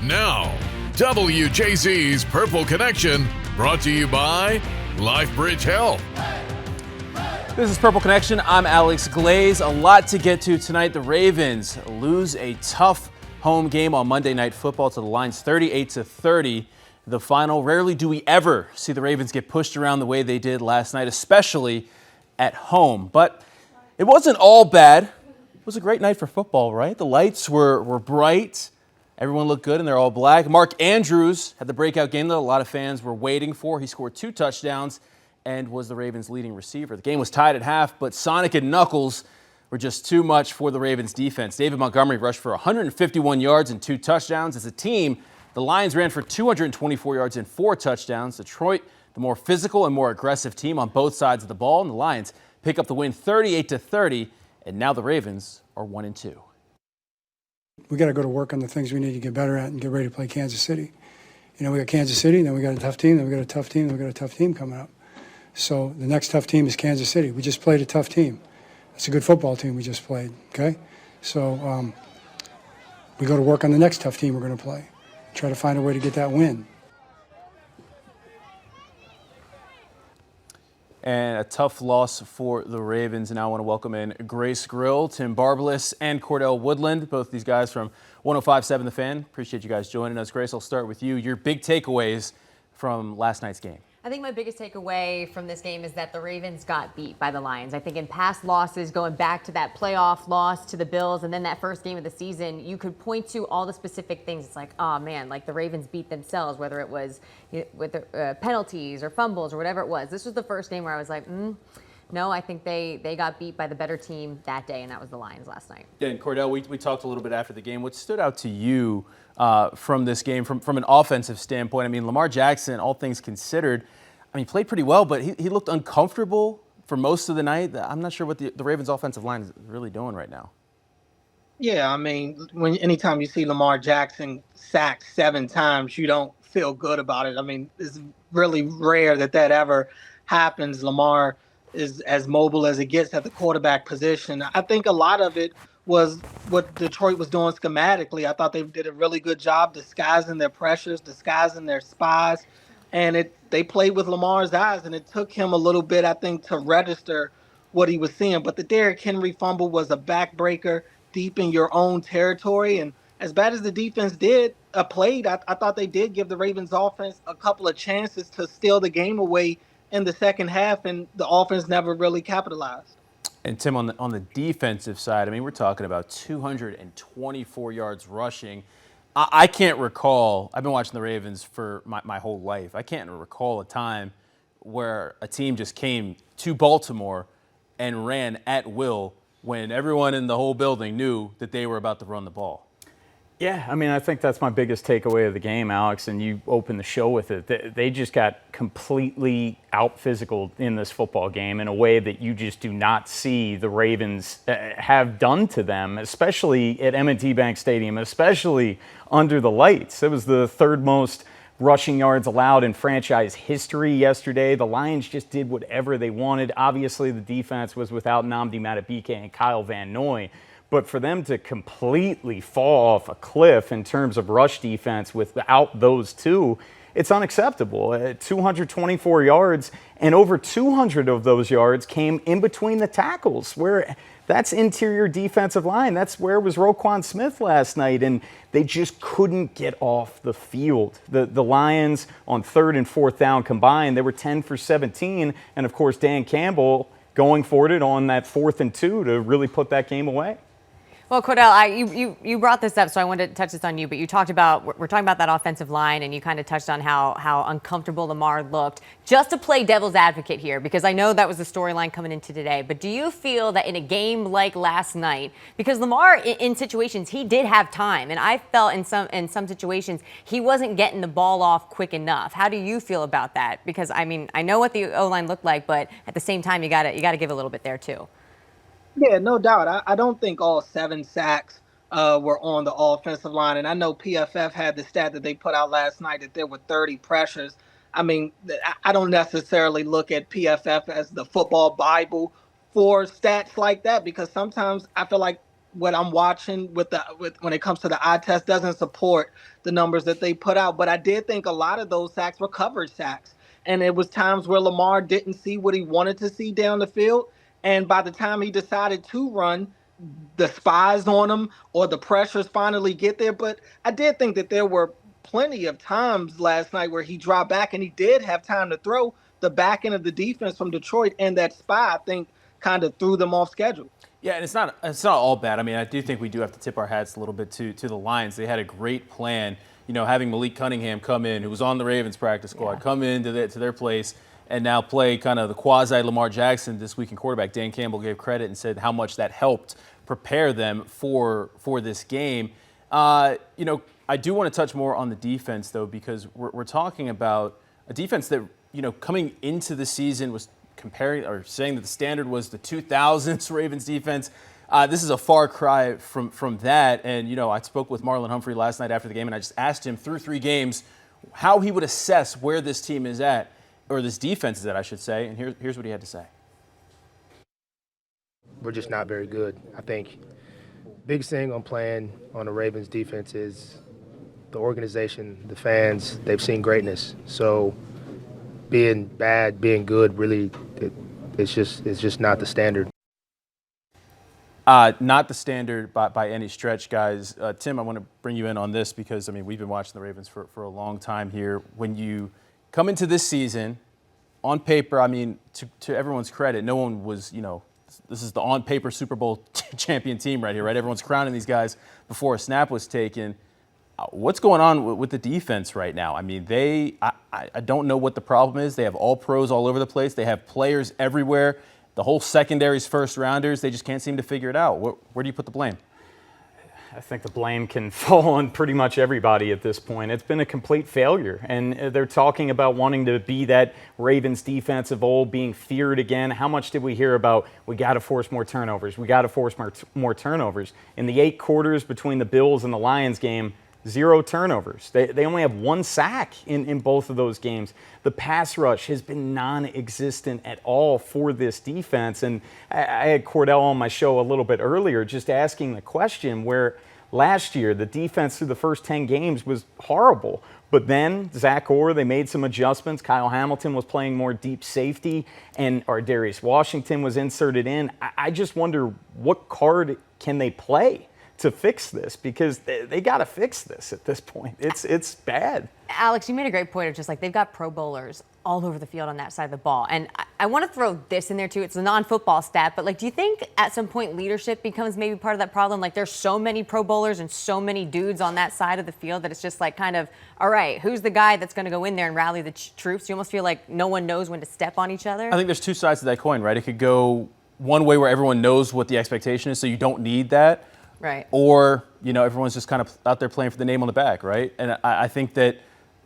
Now, WJZ's Purple Connection, brought to you by LifeBridge Health. This is Purple Connection. I'm Alex Glaze. A lot to get to tonight. The Ravens lose a tough home game on Monday Night Football to the Lions 38-30. The final. Rarely do we ever see the Ravens get pushed around the way they did last night, especially at home. But it wasn't all bad. It was a great night for football, right? The lights were bright. Everyone looked good, and they're all black. Mark Andrews had the breakout game that a lot of fans were waiting for. He scored 2 touchdowns and was the Ravens' leading receiver. The game was tied at half, but Sonic and Knuckles were just too much for the Ravens' defense. David Montgomery rushed for 151 yards and 2 touchdowns. As a team, the Lions ran for 224 yards and 4 touchdowns. Detroit, the more physical and more aggressive team on both sides of the ball, and the Lions pick up the win 38-30, and now the Ravens are 1-2. We got to go to work on the things we need to get better at and get ready to play Kansas City. You know, we got Kansas City, then we got a tough team, then we got a tough team, then we got a tough team coming up. So the next tough team is Kansas City. We just played a tough team. It's a good football team we just played, okay? So we go to work on the next tough team we're going to play. Try to find a way to get that win. And a tough loss for the Ravens. And now I want to welcome in Grace Grill, Tim Barbalace, and Cordell Woodland, both these guys from 105.7 The Fan. Appreciate you guys joining us. Grace, I'll start with you. Your big takeaways from last night's game. I think my biggest takeaway from this game is that the Ravens got beat by the Lions. I think in past losses, going back to that playoff loss to the Bills and then that first game of the season, you could point to all the specific things. It's like, oh man, like the Ravens beat themselves, whether it was with the, penalties or fumbles or whatever it was. This was the first game where I was like, no, I think they got beat by the better team that day, and that was the Lions last night. Yeah, and Cordell, we talked a little bit after the game. What stood out to you from this game, from an offensive standpoint? I mean, Lamar Jackson, all things considered, he played pretty well, but he looked uncomfortable for most of the night. I'm not sure what the Ravens' offensive line is really doing right now. Yeah, I mean, anytime you see Lamar Jackson sacked 7 times, you don't feel good about it. I mean, it's really rare that ever happens. Lamar is as mobile as it gets at the quarterback position. I think a lot of it was what Detroit was doing schematically. I thought they did a really good job disguising their pressures, disguising their spies, and they played with Lamar's eyes, and it took him a little bit, I think, to register what he was seeing. But the Derrick Henry fumble was a backbreaker deep in your own territory, and as bad as the defense played, I thought they did give the Ravens offense a couple of chances to steal the game away in the second half, and the offense never really capitalized. And Tim, on the defensive side, we're talking about 224 yards rushing. I can't recall, I've been watching the Ravens for my whole life. I can't recall a time where a team just came to Baltimore and ran at will when everyone in the whole building knew that they were about to run the ball. Yeah, I think that's my biggest takeaway of the game, Alex, and you opened the show with it. They just got completely out-physicaled in this football game in a way that you just do not see the Ravens have done to them, especially at M&T Bank Stadium, especially under the lights. It was the 3rd most rushing yards allowed in franchise history yesterday. The Lions just did whatever they wanted. Obviously, the defense was without Nnamdi Madubuike and Kyle Van Noy. But for them to completely fall off a cliff in terms of rush defense without those two, it's unacceptable. 224 yards, and over 200 of those yards came in between the tackles, where that's interior defensive line. That's where was Roquan Smith last night, and they just couldn't get off the field. The Lions on 3rd and 4th down combined, they were 10 for 17, and of course Dan Campbell going for it on that 4th and 2 to really put that game away. Well, Cordell, you brought this up, so I wanted to touch this on you. But we're talking about that offensive line, and you kind of touched on how uncomfortable Lamar looked. Just to play devil's advocate here, because I know that was the storyline coming into today. But do you feel that in a game like last night, because Lamar in situations he did have time, and I felt in some situations he wasn't getting the ball off quick enough. How do you feel about that? Because I know what the O-line looked like, but at the same time you got to give a little bit there too. Yeah, no doubt. I don't think all 7 sacks were on the offensive line. And I know PFF had the stat that they put out last night that there were 30 pressures. I don't necessarily look at PFF as the football Bible for stats like that, because sometimes I feel like what I'm watching with when it comes to the eye test doesn't support the numbers that they put out. But I did think a lot of those sacks were covered sacks. And it was times where Lamar didn't see what he wanted to see down the field. And by the time he decided to run, the spies on him or the pressures finally get there. But I did think that there were plenty of times last night where he dropped back and he did have time to throw. The back end of the defense from Detroit and that spy, I think, kind of threw them off schedule. Yeah, and it's not all bad. I mean, I do think we do have to tip our hats a little bit to the Lions. They had a great plan. You know, having Malik Cunningham come in, who was on the Ravens practice squad, come into their place and now play kind of the quasi Lamar Jackson this week in quarterback. Dan Campbell gave credit and said how much that helped prepare them for this game. You know, I do want to touch more on the defense though, because we're talking about a defense that, you know, coming into the season was comparing or saying that the standard was the 2000s Ravens defense. This is a far cry from that. And, you know, I spoke with Marlon Humphrey last night after the game, and I just asked him through 3 games how he would assess where this team is at, or this defense is at, I should say. And here's what he had to say. We're just not very good. I think biggest thing on playing on the Ravens defense is the organization, the fans, they've seen greatness. So being bad, being good, really, it's just not the standard. Not the standard by any stretch, guys. Tim, I want to bring you in on this because, I mean, we've been watching the Ravens for a long time here. When you come into this season, on paper, I mean, to everyone's credit, no one was, you know, this is the on-paper Super Bowl champion team right here, right? Everyone's crowning these guys before a snap was taken. What's going on with the defense right now? I mean, I don't know what the problem is. They have all pros all over the place. They have players everywhere. The whole secondary's first-rounders. They just can't seem to figure it out. Where do you put the blame? I think the blame can fall on pretty much everybody at this point. It's been a complete failure, and they're talking about wanting to be that Ravens defense of old, being feared again. How much did we hear about, we got to force more turnovers, we got to force more turnovers? In the 8 quarters between the Bills and the Lions game, 0 turnovers. They only have 1 sack in both of those games. The pass rush has been non-existent at all for this defense. And I had Cordell on my show a little bit earlier just asking the question where last year the defense through the first 10 games was horrible. But then Zach Orr, they made some adjustments. Kyle Hamilton was playing more deep safety, and Darius Washington was inserted in. I just wonder what card can they play to fix this, because they got to fix this at this point. It's bad. Alex, you made a great point of just like they've got Pro Bowlers all over the field on that side of the ball. And I want to throw this in there too. It's a non-football stat, but like, do you think at some point leadership becomes maybe part of that problem? Like there's so many Pro Bowlers and so many dudes on that side of the field that it's just like kind of, all right, who's the guy that's going to go in there and rally the troops? You almost feel like no one knows when to step on each other. I think there's 2 sides to that coin, right? It could go one way where everyone knows what the expectation is, so you don't need that. Right. Or, you know, everyone's just kind of out there playing for the name on the back, right? And I think that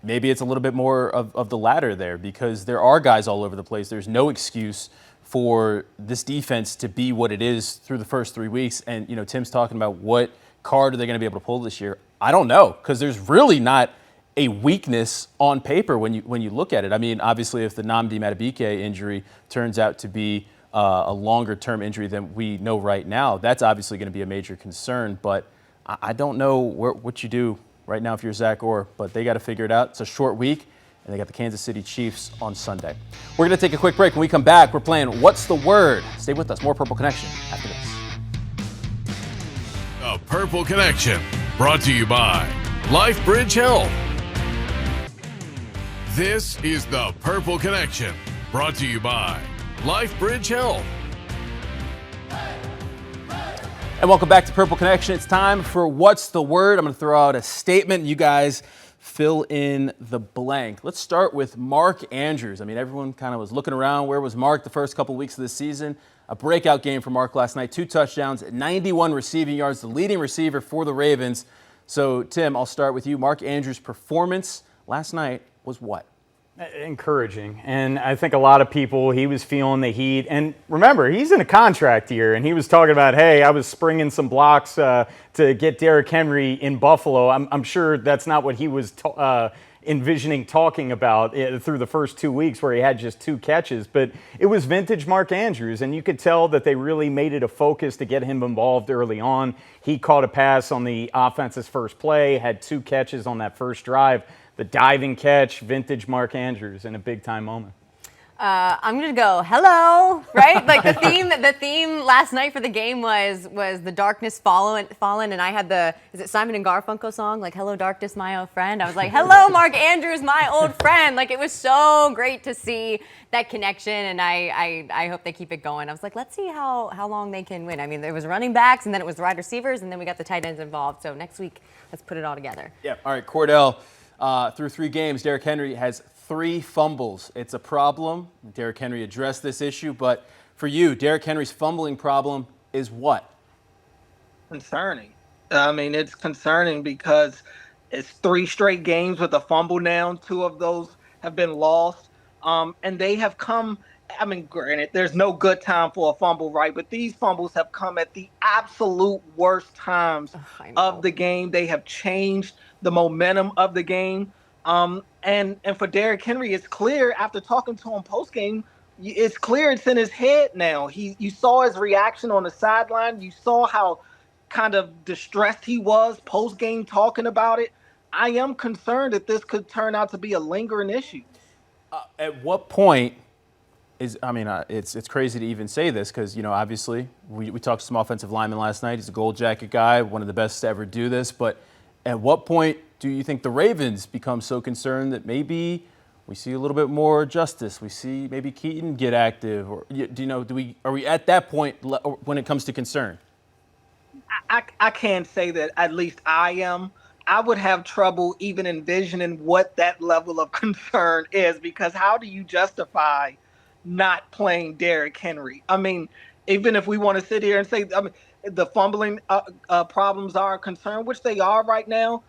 maybe it's a little bit more of the latter there, because there are guys all over the place. There's no excuse for this defense to be what it is through the first 3 weeks. And, you know, Tim's talking about what card are they going to be able to pull this year. I don't know, because there's really not a weakness on paper when you look at it. I mean, obviously, if the Nnamdi Madubuike injury turns out to be a longer-term injury than we know right now, that's obviously going to be a major concern. But I don't know what you do right now if you're Zach Orr, but they got to figure it out. It's a short week, and they got the Kansas City Chiefs on Sunday. We're going to take a quick break. When we come back, we're playing What's the Word? Stay with us. More Purple Connection after this. The Purple Connection, brought to you by LifeBridge Health. This is the Purple Connection, brought to you by LifeBridge Health. And welcome back to Purple Connection. It's time for What's the Word? I'm going to throw out a statement. You guys fill in the blank. Let's start with Mark Andrews. I mean, everyone kind of was looking around. Where was Mark the first couple weeks of the season? A breakout game for Mark last night. 2 touchdowns, 91 receiving yards, the leading receiver for the Ravens. So, Tim, I'll start with you. Mark Andrews' performance last night was what? Encouraging. And I think a lot of people, he was feeling the heat. And remember, he's in a contract year, and he was talking about, hey, I was springing some blocks to get Derrick Henry in Buffalo. I'm sure that's not what he was envisioning talking about through the first 2 weeks where he had just 2 catches. But it was vintage Mark Andrews, and you could tell that they really made it a focus to get him involved early on. He caught a pass on the offense's first play, had 2 catches on that first drive. The diving catch, vintage Mark Andrews in a big-time moment. I'm gonna go hello, right? Like the theme last night for the game was the darkness fallen, and I had is it Simon and Garfunkel song, like hello darkness, my old friend. I was like, hello Mark Andrews, my old friend. Like, it was so great to see that connection, and I hope they keep it going. I was like, let's see how long they can win. I mean, there was running backs, and then it was the wide receivers, and then we got the tight ends involved. So next week, let's put it all together. Yeah. All right, Cordell. Through 3 games, Derrick Henry has 3 fumbles. It's a problem. Derrick Henry addressed this issue, but for you, Derrick Henry's fumbling problem is what? Concerning. I mean, it's concerning because it's 3 straight games with a fumble now. 2 of those have been lost. And they have come, I mean, granted, there's no good time for a fumble, right? But these fumbles have come at the absolute worst times of the game. They have changed the momentum of the game. And for Derrick Henry, it's clear after talking to him post game, it's clear it's in his head now. You saw his reaction on the sideline. You saw how kind of distressed he was post game talking about it. I am concerned that this could turn out to be a lingering issue. At what point it's crazy to even say this because, obviously we talked to some offensive linemen last night. He's a gold jacket guy, one of the best to ever do this. But at what point do you think the Ravens become so concerned that maybe we see a little bit more justice? We see maybe Keaton get active, or are we at that point when it comes to concern? I can't say that. At least I am. I would have trouble even envisioning what that level of concern is, because how do you justify not playing Derrick Henry? I mean, even if we want to sit here and say, the fumbling problems are a concern, which they are right now.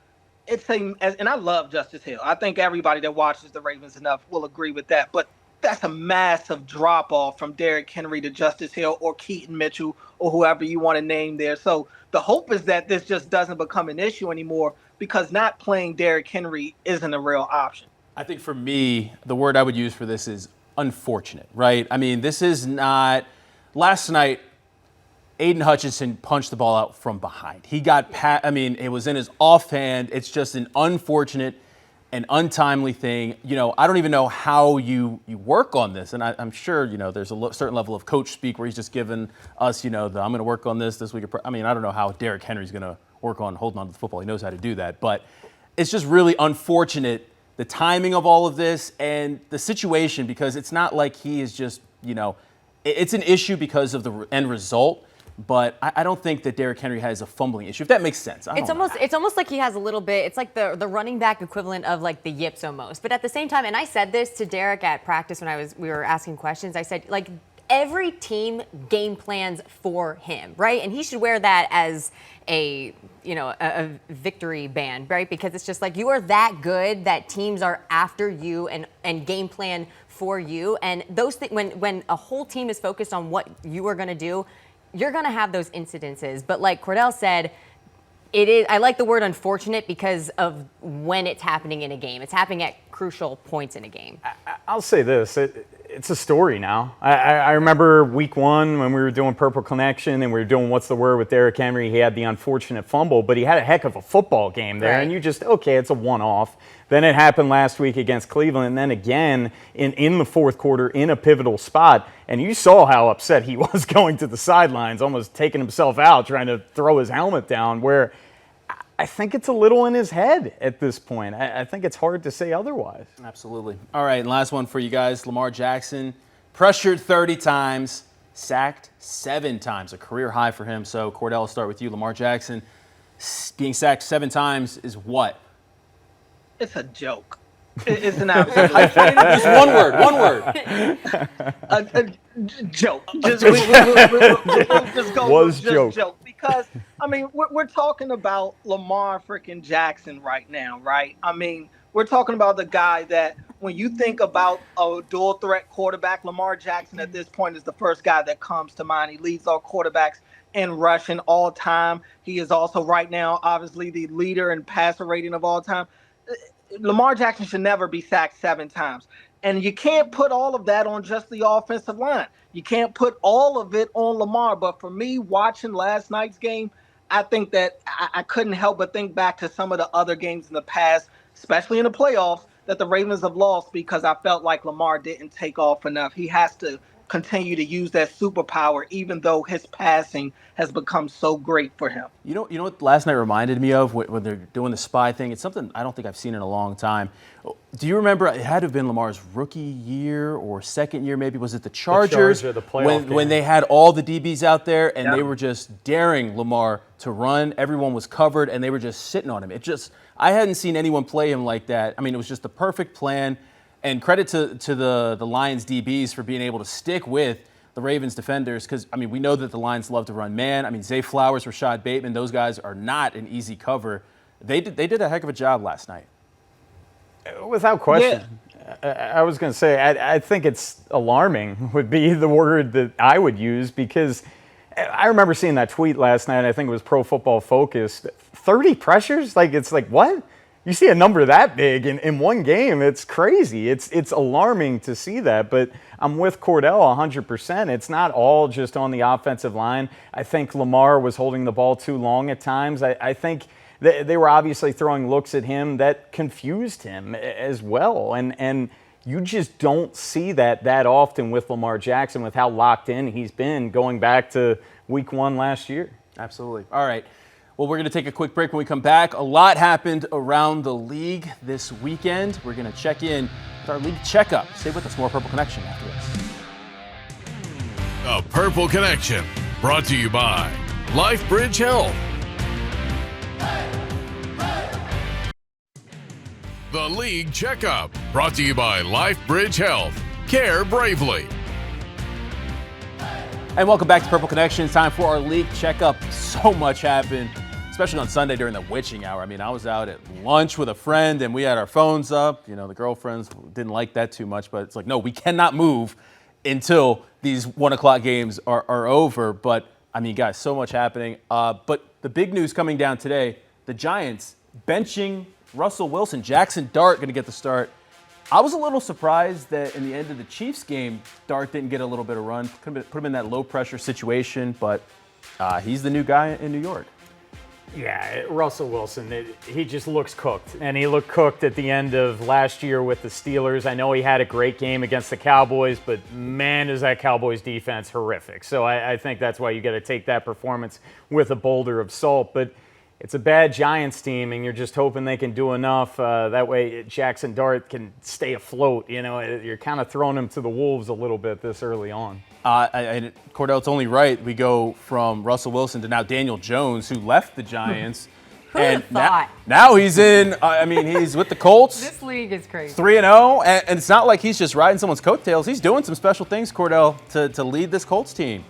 And I love Justice Hill. I think everybody that watches the Ravens enough will agree with that. But that's a massive drop off from Derrick Henry to Justice Hill or Keaton Mitchell or whoever you want to name there. So the hope is that this just doesn't become an issue anymore, because not playing Derrick Henry isn't a real option. I think for me, the word I would use for this is unfortunate, right? I mean, this is not – last night, Aiden Hutchinson punched the ball out from behind. He got it was in his offhand. It's just an unfortunate and untimely thing. I don't even know how you work on this. And I'm sure, there's a certain level of coach speak where he's just giving us, I'm going to work on this week. I don't know how Derrick Henry's going to work on holding on to the football. He knows how to do that. But it's just really unfortunate, the timing of all of this and the situation, because it's not like he is just, it's an issue because of the end result. But I don't think that Derrick Henry has a fumbling issue, if that makes sense. It's almost like he has a little bit. It's like the running back equivalent of like the yips almost. But at the same time, and I said this to Derrick at practice when we were asking questions. I said, like, every team game plans for him, right? And he should wear that as a victory band, right? Because it's just like, you are that good that teams are after you and game plan for you. And those things, when a whole team is focused on what you are going to do, you're going to have those incidences. But like Cordell said, I like the word unfortunate because of when it's happening in a game. It's happening at crucial points in a game. I'll say this. It's a story now. I remember week 1 when we were doing Purple Connection and we were doing What's the Word with Derrick Henry. He had the unfortunate fumble, but he had a heck of a football game there. Right. And you just, okay, it's a one-off. Then it happened last week against Cleveland, and then again in the fourth quarter in a pivotal spot. And you saw how upset he was going to the sidelines, almost taking himself out, trying to throw his helmet down, where I think it's a little in his head at this point. I think it's hard to say otherwise. Absolutely. All right, and last one for you guys. Lamar Jackson, pressured 30 times, sacked 7 times, a career high for him. So, Cordell, I'll start with you. Lamar Jackson being sacked 7 times is what? It's a joke. It's an absolute just one word. A joke. Just go. Joke. Because, I mean, we're talking about Lamar freaking Jackson right now, right? I mean, we're talking about the guy that when you think about a dual threat quarterback, Lamar Jackson at this point is the first guy that comes to mind. He leads our quarterbacks in rushing all time. He is also right now, obviously, the leader in passer rating of all time. Lamar Jackson should never be sacked 7 times. And you can't put all of that on just the offensive line. You can't put all of it on Lamar. But for me, watching last night's game, I think that I couldn't help but think back to some of the other games in the past, especially in the playoffs, that the Ravens have lost because I felt like Lamar didn't take off enough. He has to continue to use that superpower, even though his passing has become so great for him. You know what last night reminded me of when they're doing the spy thing? It's something I don't think I've seen in a long time. Do you remember, it had to have been Lamar's rookie year or second year maybe, was it the Chargers? The playoff when they had all the DBs out there and they were just daring Lamar to run. Everyone was covered and they were just sitting on him. I hadn't seen anyone play him like that. I mean, it was just the perfect plan. And credit to the Lions DBs for being able to stick with the Ravens defenders because, I mean, we know that the Lions love to run man. I mean, Zay Flowers, Rashad Bateman, those guys are not an easy cover. They did a heck of a job last night. Without question. Yeah. I was going to say, I think it's alarming would be the word that I would use because I remember seeing that tweet last night. I think it was Pro Football Focus. 30 pressures? It's like, what? You see a number that big in one game, it's crazy. It's alarming to see that, but I'm with Cordell 100%. It's not all just on the offensive line. I think Lamar was holding the ball too long at times. I think they were obviously throwing looks at him that confused him as well, and you just don't see that often with Lamar Jackson with how locked in he's been going back to week 1 last year. Absolutely. All right. Well, we're going to take a quick break. When we come back, a lot happened around the league this weekend. We're going to check in with our league checkup. Stay with us. More Purple Connection after this. A Purple Connection, brought to you by LifeBridge Health. The League Checkup, brought to you by LifeBridge Health. Care bravely. And welcome back to Purple Connection. It's time for our league checkup. So much happened, especially on Sunday during the witching hour. I mean, I was out at lunch with a friend and we had our phones up. You know, the girlfriends didn't like that too much, but it's like, no, we cannot move until these 1 o'clock games are over. But I mean, guys, so much happening. But the big news coming down today, the Giants benching Russell Wilson. Jackson Dart going to get the start. I was a little surprised that in the end of the Chiefs game, Dart didn't get a little bit of run. Put him in that low-pressure situation, but he's the new guy in New York. Yeah, Russell Wilson, he just looks cooked. And he looked cooked at the end of last year with the Steelers. I know he had a great game against the Cowboys, but man, is that Cowboys defense horrific. So I think that's why you got to take that performance with a boulder of salt. But it's a bad Giants team, and you're just hoping they can do enough. That way Jackson Dart can stay afloat. You know, you're kind of throwing him to the wolves a little bit this early on. And Cordell, it's only right we go from Russell Wilson to now Daniel Jones, who left the Giants. And now he's in, he's with the Colts. This league is crazy. 3-0, and it's not like he's just riding someone's coattails. He's doing some special things, Cordell, to lead this Colts team.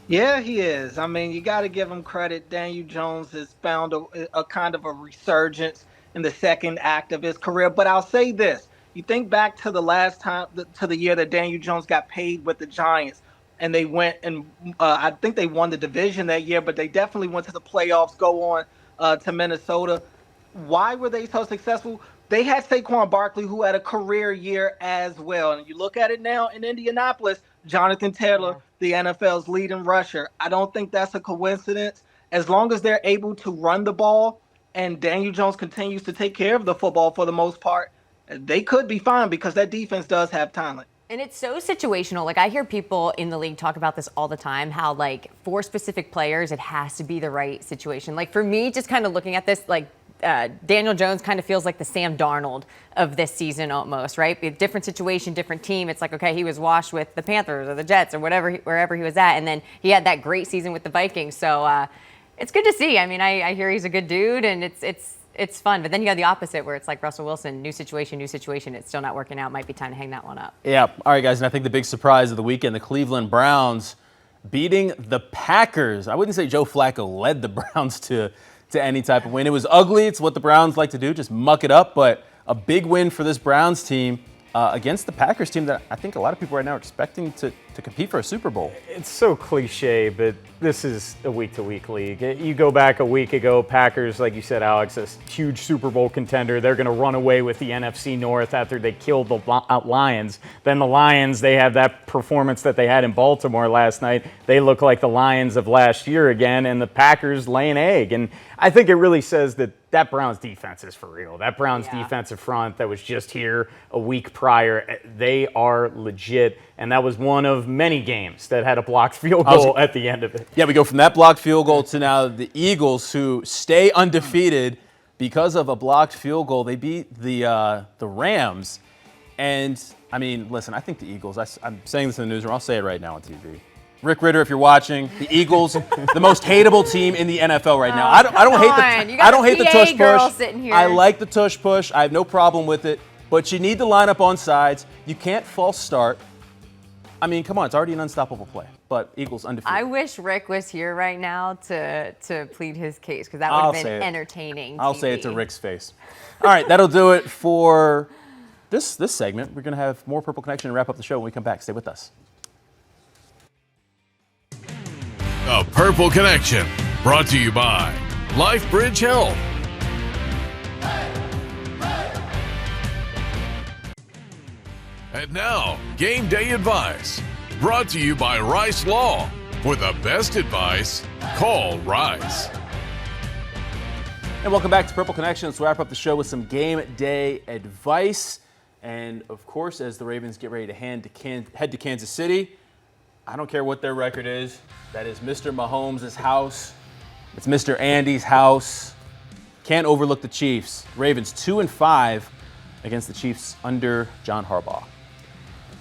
Yeah, he is. I mean, you got to give him credit. Daniel Jones has found a kind of a resurgence in the second act of his career. But I'll say this. You think back to the last time, to the year that Daniel Jones got paid with the Giants, and they went and I think they won the division that year, but they definitely went to the playoffs, go on to Minnesota. Why were they so successful? They had Saquon Barkley, who had a career year as well. And you look at it now in Indianapolis, Jonathan Taylor, the NFL's leading rusher. I don't think that's a coincidence. As long as they're able to run the ball and Daniel Jones continues to take care of the football for the most part, they could be fine because that defense does have talent. And it's so situational. Like, I hear people in the league talk about this all the time, how, like, for specific players, it has to be the right situation. Like, for me, just kind of looking at this, like, Daniel Jones kind of feels like the Sam Darnold of this season almost, right? Different situation, different team. It's like, okay, he was washed with the Panthers or the Jets or wherever he was at, and then he had that great season with the Vikings. So it's good to see. I mean, I hear he's a good dude, and it's fun. But then you have the opposite where it's like Russell Wilson, new situation. It's still not working out. Might be time to hang that one up. Yeah. All right, guys. And I think the big surprise of the weekend, the Cleveland Browns beating the Packers. I wouldn't say Joe Flacco led the Browns to any type of win. It was ugly. It's what the Browns like to do, just muck it up. But a big win for this Browns team. against the Packers team that I think a lot of people right now are expecting to compete for a Super Bowl. It's so cliche, but this is a week-to-week league. You go back a week ago, Packers, like you said, Alex, a huge Super Bowl contender. They're going to run away with the NFC North after they killed the Lions. Then the Lions, they have that performance that they had in Baltimore last night. They look like the Lions of last year again, and the Packers lay an egg. And I think it really says that Browns defense is for real. That Browns defensive front that was just here a week prior, they are legit. And that was one of many games that had a blocked field goal at the end of it. Yeah, we go from that blocked field goal to now the Eagles, who stay undefeated because of a blocked field goal. They beat the Rams. And, I mean, listen, I think the Eagles, I'm saying this in the newsroom, I'll say it right now on TV. Rick Ritter, if you're watching, the Eagles, the most hateable team in the NFL right now. I don't hate the tush push. I like the tush push. I have no problem with it. But you need to line up on sides. You can't false start. I mean, come on, it's already an unstoppable play. But Eagles undefeated. I wish Rick was here right now to plead his case, because that would have been entertaining. I'll say it to Rick's face. All right, that'll do it for this segment. We're going to have more Purple Connection and wrap up the show when we come back. Stay with us. The Purple Connection, brought to you by LifeBridge Health. And now, Game Day Advice, brought to you by Rice Law. For the best advice, call Rice. And welcome back to Purple Connection. Let's wrap up the show with some Game Day Advice. And, of course, as the Ravens get ready to head to Kansas City, I don't care what their record is. That is Mr. Mahomes' house. It's Mr. Andy's house. Can't overlook the Chiefs. Ravens 2-5 against the Chiefs under John Harbaugh.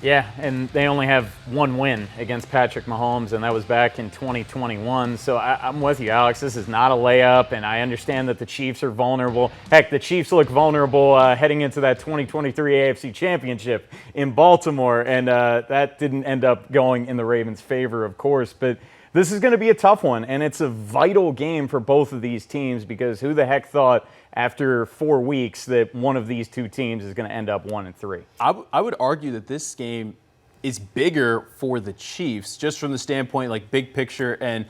Yeah, and they only have one win against Patrick Mahomes, and that was back in 2021. So I'm with you, Alex. This is not a layup, and I understand that the Chiefs are vulnerable. Heck, the Chiefs look vulnerable heading into that 2023 AFC Championship in Baltimore, and that didn't end up going in the Ravens' favor, of course. But this is going to be a tough one, and it's a vital game for both of these teams, because who the heck thought after 4 weeks that one of these two teams is going to end up 1-3. I would argue that this game is bigger for the Chiefs, just from the standpoint, like, big picture. And,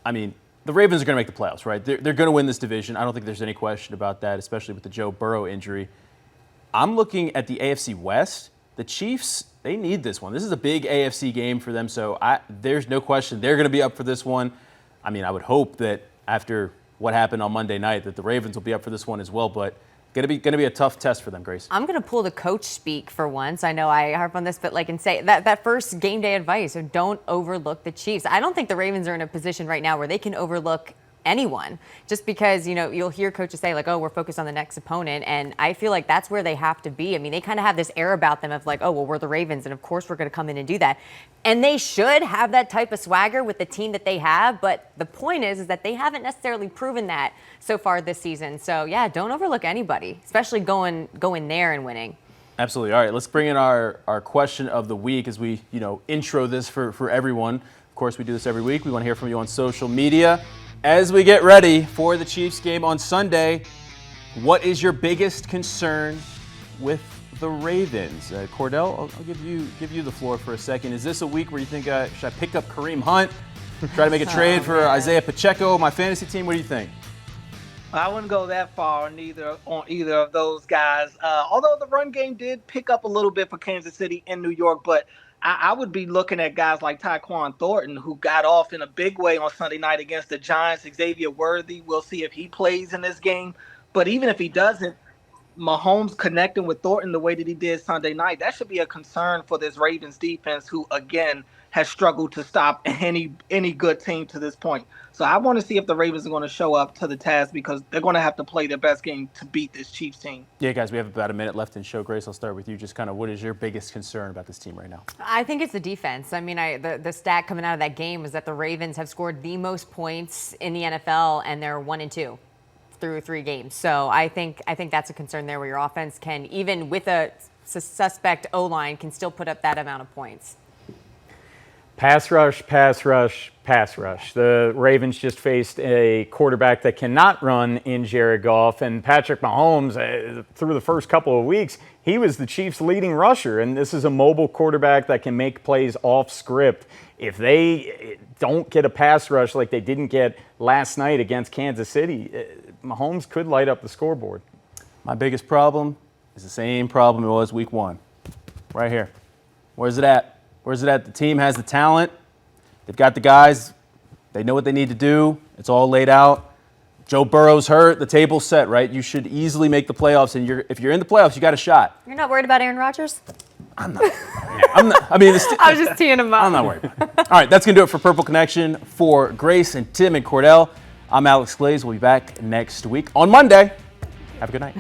I mean, the Ravens are going to make the playoffs, right? They're going to win this division. I don't think there's any question about that, especially with the Joe Burrow injury. I'm looking at the AFC West. The Chiefs, they need this one. This is a big AFC game for them, so there's no question they're going to be up for this one. I mean, I would hope that after what happened on Monday night that the Ravens will be up for this one as well, but going to be a tough test for them, Grace. I'm going to pull the coach speak for once. I know I harp on this, but and say that first game day advice, so don't overlook the Chiefs. I don't think the Ravens are in a position right now where they can overlook anyone, just because, you'll hear coaches say, like, oh, we're focused on the next opponent, and I feel like that's where they have to be. I mean, they kind of have this air about them of like, oh, well, we're the Ravens, and of course we're going to come in and do that. And they should have that type of swagger with the team that they have, but the point is that they haven't necessarily proven that so far this season. So, yeah, don't overlook anybody, especially going there and winning. Absolutely. All right, let's bring in our question of the week as we, intro this for everyone. Of course, we do this every week. We want to hear from you on social media. As we get ready for the Chiefs game on Sunday, what is your biggest concern with the Ravens? Cordell, I'll give you the floor for a second. Is this a week where you think, should I pick up Kareem Hunt, try to make a trade for Isaiah Pacheco, my fantasy team? What do you think? I wouldn't go that far on either of those guys. Although the run game did pick up a little bit for Kansas City and New York, but I would be looking at guys like Tyquan Thornton, who got off in a big way on Sunday night against the Giants. Xavier Worthy, we'll see if he plays in this game. But even if he doesn't, Mahomes connecting with Thornton the way that he did Sunday night, that should be a concern for this Ravens defense, who, again, has struggled to stop any good team to this point. So I want to see if the Ravens are going to show up to the task, because they're going to have to play their best game to beat this Chiefs team. Yeah, guys, we have about a minute left in show. Grace, I'll start with you. Just kind of what is your biggest concern about this team right now? I think it's the defense. I mean, the stat coming out of that game was that the Ravens have scored the most points in the NFL, and they're 1-2 through 3 games. So I think that's a concern there, where your offense can, even with a suspect O-line, can still put up that amount of points. Pass rush, pass rush, pass rush. The Ravens just faced a quarterback that cannot run in Jared Goff, and Patrick Mahomes, through the first couple of weeks, he was the Chiefs' leading rusher, and this is a mobile quarterback that can make plays off script. If they don't get a pass rush like they didn't get last night against Kansas City, Mahomes could light up the scoreboard. My biggest problem is the same problem it was week 1. Right here. Where's it at? Where's it at? The team has the talent. They've got the guys. They know what they need to do. It's all laid out. Joe Burrow's hurt. The table's set, right? You should easily make the playoffs. And if you're in the playoffs, you got a shot. You're not worried about Aaron Rodgers? I'm not. I was just teeing him up. I'm not worried about it. All right, that's going to do it for Purple Connection. For Grace and Tim and Cordell, I'm Alex Glaze. We'll be back next week on Monday. Have a good night.